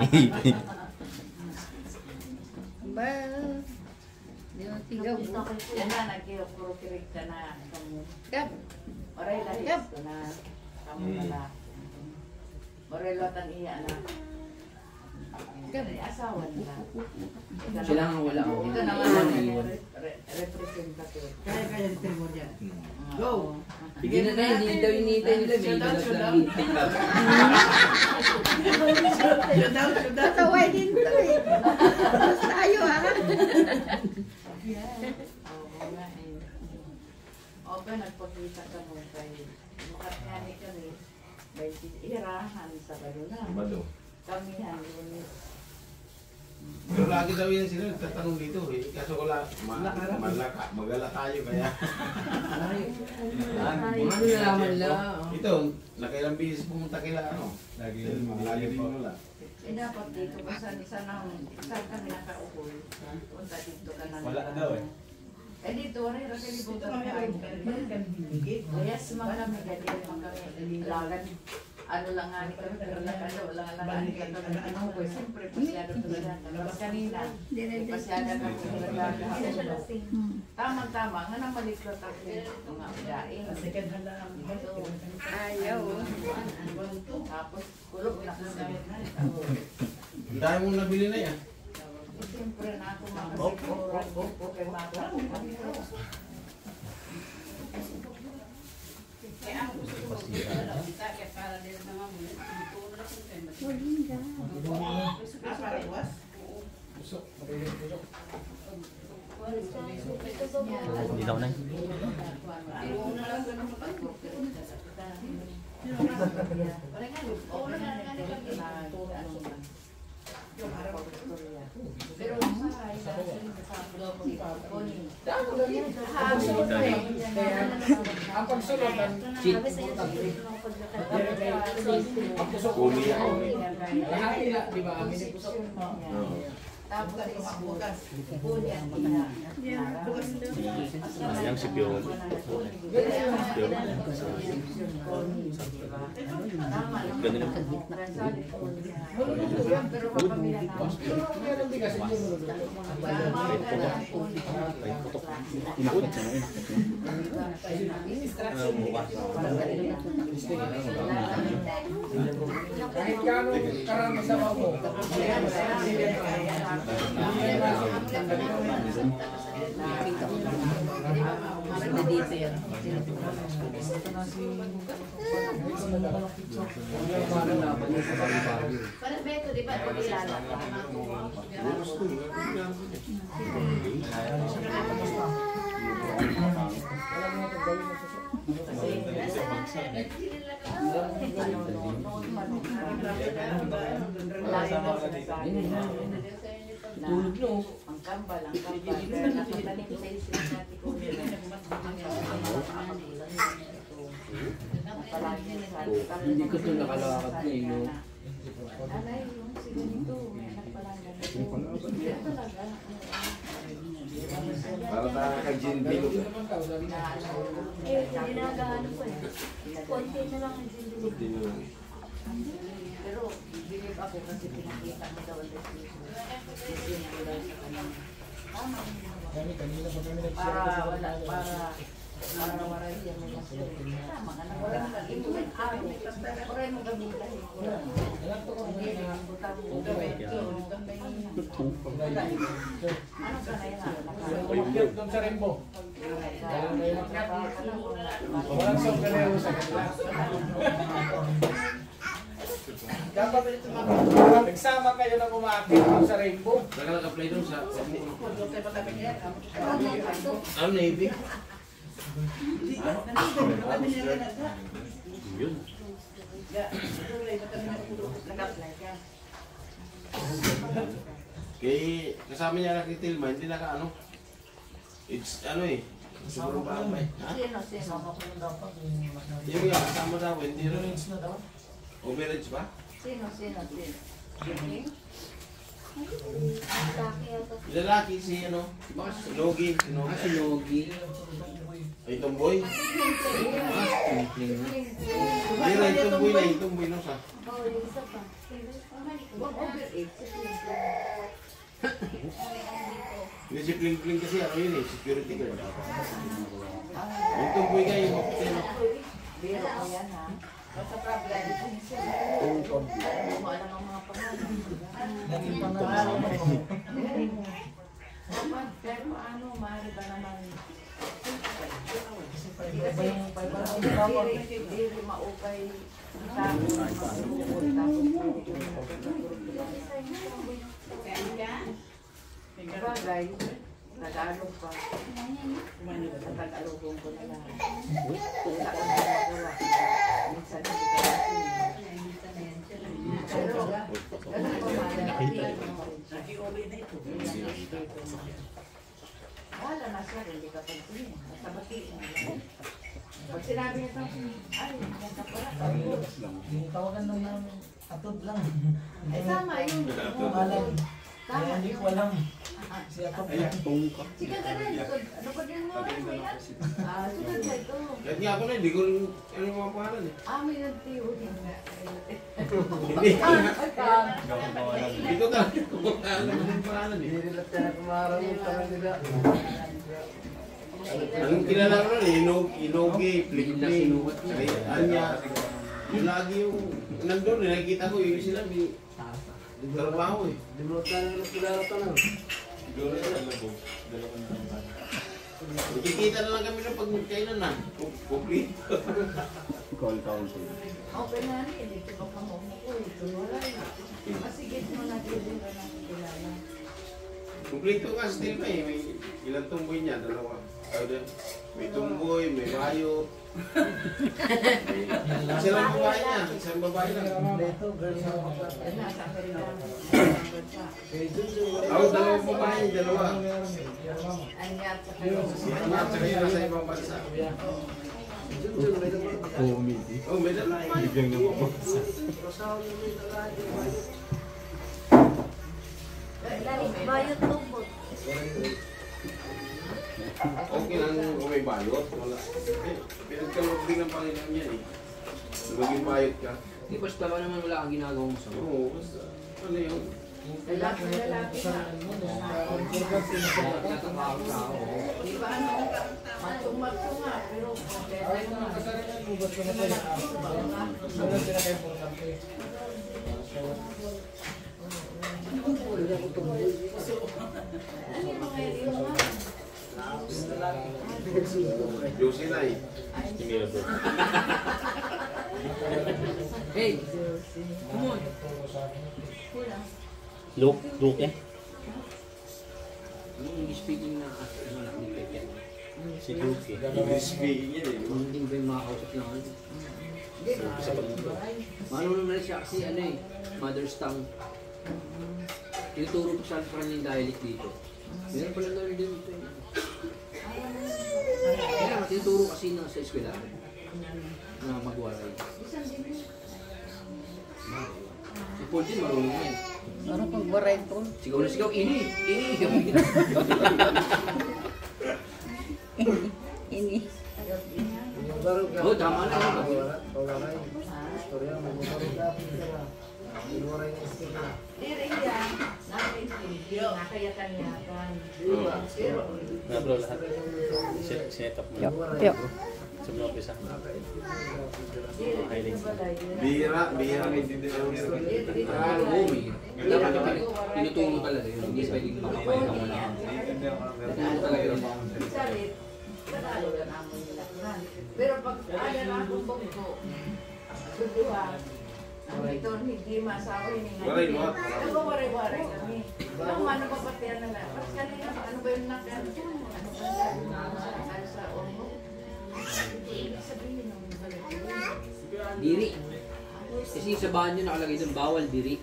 Yan na, nagkipuro-kirig ka na. Gab, oray lahis ko na. Kamu na lang. Oray lotan iya na. Gab, asawa nila. Sila nga wala ako. Ito naman representative. Kaya mo dyan. Go! Bigyan na tayo, hindi daw initay nila. May dalas lang meeting. Tataway din to eh. Tapos tayo ha. Oo nga eh. Okay, nagpakita ka mo kay mukat nga ni kami. May irahan sa baluna. Bado. Kamihan yun. Pero lagi daw yan sila nagtatanong dito eh. Kaso wala, magala tayo kaya. Ano nalaman lang. Ito, nakailang bisis pumunta kila ano. Lagi din wala. Eh dapat dito kung saan kami nakaupo. Punta dito ka na. Wala daw eh. Eh dito, rin kasi libutan ka. Yes, mga kami ganyan, mga kami lagan. Ano lang nga ni kami, pero wala lang ni kami. Ano ko, siyempre, pasyado to siya. Tapos kanina, pasyado kami. Tama-tama, nga nang malikot ako mga udaing. Ayaw. Tapos, kulog na kami. Ang dami mong nabili na yan. Siyempre na ako makasiguran ko kay Mata. Kaya ang gusto ko kaya para din naman mo. Para iwas? Hindi daw na. Pero sa Ang pagsunod ng Kumiya ako. lahati na, di ba? Amin yung pusok. Tapos bukas. Sayang si Pio. Ganun lang. Pero papamila na. Yan ang bigas yung Inakot siya na kahit gano'ng karami sa mo. Parang beto, di ba? Pagkilala. Tulog no. Ang kambal, ang kambal. Nakatanim sa isip natin kung Hindi ko ito nakalakad na eh, no? Alay, yung sige nito, may anak pala na. Talaga. Para tayo kag-gin bilog. Ginagaano ko eh. Konti na lang ang gin. Pero, believe ako kasi pinakita mo daw ang decision. Decision mo daw sa kanya. Tama. Para wala, para wala siya may nasyo. Tama ka na. Wala ka. Ito may araw. Wala mo gamitan. Hindi na butang mo. Ano ka na yan? Doon sa Rainbow. Walang sombrero sa kanila. Dapat nagsama kayo ng umakit sa Rainbow. Naka-apply doon sa... Ano, Navy? Yun. Kaya kasama niya na kay Tilma, hindi naka ano. It's ano eh. Sobrang paamay. Ha? Sino? Yung nga, kasama daw, hindi rin. Overage ba? Sino? Yung lalaki si ano? Si Logi. Si Logi. Ay, tomboy. Hindi na, yung tomboy no sa. Hindi si Pling kasi ano yun eh, security guard. Yung tomboy ka yung Biro ko yan ha. Basta problem. Hindi mo alam ang mga pangalan. Dapat, pero paano, maaari ba naman? Kasi diri maupay bagay, Tagalog pa. Sa Tagalogong ko na lang. Wala ko na nagawa. Minsan hindi ka natin. Pero, ganun pa wala na siya, hindi ka pagtingin. Basta batiin. Pag sinabi niya sa ay, yan ka pala. Tawagan lang namin. Atod lang. Eh, tama yun. Tama Hindi yun. ko alam. Si Atod lang. Sige ka na, ano ba din mo rin mo yan? Sige ka ito. Kahit nga ako na, hindi ko rin ano yung mga pangalan eh. May nagtiyo din nga. Hindi. Hindi ko talaga kung ano yung pangalan eh. Ang kilala ko rin, Inogi, Pling-Pling, Anya. Yung lagi yung nandun, nakikita ko yung sila, may trabaho eh. Di mo tayo kilala pa lang. Siguro yung dalawang nakikita na lang kami na pag magkainan na. Complete. Call council. Okay na rin, dito ba kamo mo ko ito? Wala na. Masigit mo na dito ka na kilala. Complete ko kasi still pa eh. May ilang tumboy niya, dalawa. May tumboy, may bayo. Isang babae niya, isang babae lang. Nasa Amerika. Ako, dalawang babae, dalawa. Anya at saka yung Si Ama, tsaka yun nasa ibang bansa. Oh, may dalay. Bigyan niyo po. Bayot tubot. Okay lang kung may bayot. Wala. Pinagkalog din ng Panginoon yan eh. Maging bayot ka. Di basta ba naman wala kang ginagawang masama? Oo, basta. Ano yun? Lalaki na. Di ba ano? Matung-matung nga. Pero Josie na eh. Hey! Come on! Look eh. Anong English speaking na ano na ni Pepe? Si Luke eh. English speaking yan eh. Hindi ba yung makakausap lang ano? Marunong na siya kasi ano eh, mother's tongue. Tinuturo ko sa kanya yung dialect dito. Meron pala na rin dito eh. Kaya tinuturo kasi na sa eskwela na magwaray. Si Paul din marunong yan. ano pag waray po? Sigaw na sigaw, ini! Ini. Oo, tama na yun. Diri yan. Nakaya-kanyakan. Na bro, lahat. Set up mo. Yo. Sebelum pisah. Bihira may dindihan ng Oo, dapat tinuturo talaga yun. Hindi pwedeng makapayag ka muna. Tinuturo talaga yun. Pero pag ayaw na akong bongko, suduha, ito hindi masawa yun. Waray-waray. Nagwawaray-waray kami. Ano ano pa patiyan na lang. Mas kanina, ano ba yung nakano? Ano ba yung sa ongo? Sabihin ng Diri. Kasi sa banyo nakalagay doon, bawal diri.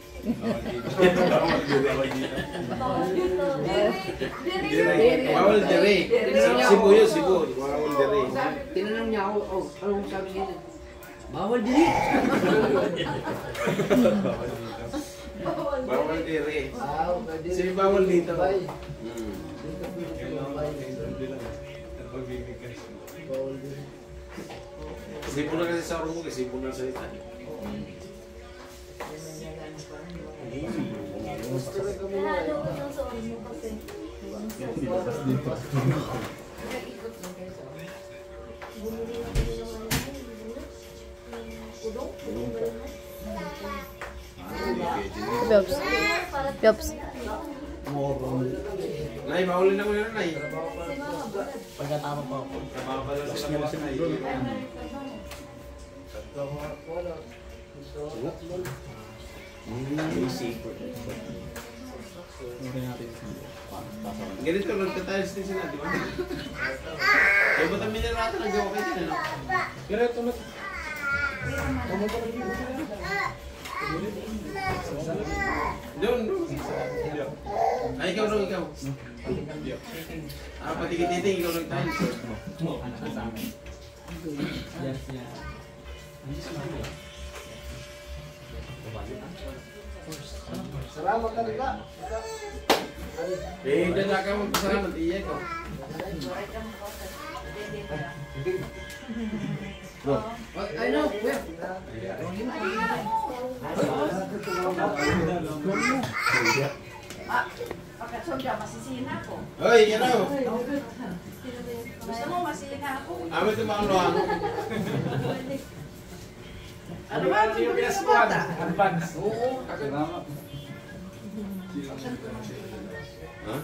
Bawal dere. Sibo yun, sibo. Bawal dere. Tinanong niya ako, oh, anong sabi niya? Bawal diri. Bawal dere. Sige, bawal dito. Sibo na kasi sa mo, kasi sibo na sa ita. Bobs. Bobs. Nay, mahuli na ko yun, Nay. Pagkatama pa ako. Napapala sila mga Nay. Ganito, nagtatiles din sila, di ba? Kaya ba't ang minerata nag-gawa kayo din, ano? Ganito, doon. Ay, ikaw daw, ikaw. Ah, pati kititing, ikaw nag-tiles. Salamat ka rin ka. Eh, dyan na ka magpasalamat, iya ko. I know, kuya. Pagkasondya, masisina ko. Hoy, yan o. Gusto mo masina ako? Amin ito mga luha. Ano ba yung pinaskuhan? Oo, Ha?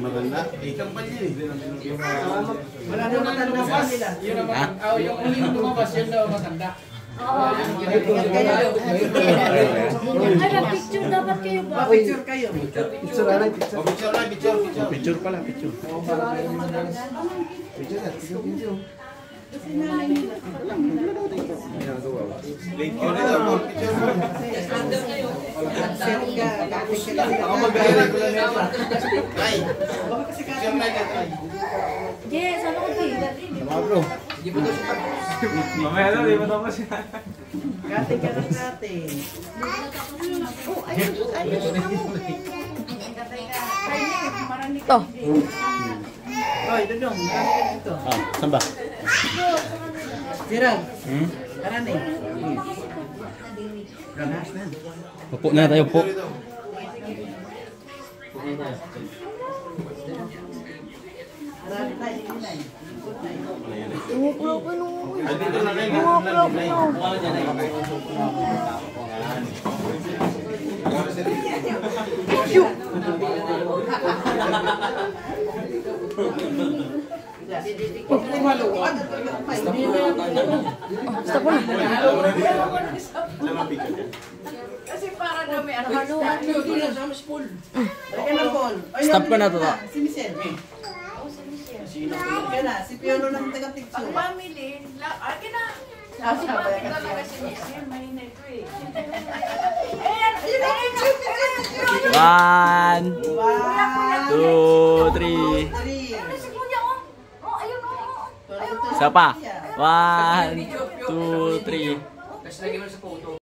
Maganda? Eh, kampanya eh. Wala na matanda pa sila. Yun naman. Oh, yung huling lumabas, yun daw matanda. Picture dapat kayo ba? Picture kayo. Picture na lang, picture. Oh, picture na, picture. Picture pala, picture. Picture na, picture. Late ko na daw. Ako mag-aira ko lang nito. Ay! Siyempre ka try. Yes, ano ko din? Sama bro. Mamaya na, di ba tapos yan? Kate ka ng kate. To. Hoy, Dudong, marami ka dito. Ah, saan ba? Sirag. Karani. Ganas na. Upo na tayo, upo. Marami tayo, hindi na eh. Ay, dito na kayo. Kasi para daw may ano. Lagyan ng ball. Ay, Stop ko na to. Si Michelle. Yan na, si Piolo ng taga-picture. Ang family, akin na. Kasi bakit talaga si Michelle, mahina ito eh. Ayan, ayun. 1, 2, 3. Si Kuya, oh, ayun, oh. Isa pa. 1, 2, 3. Tapos lagyan mo sa photo.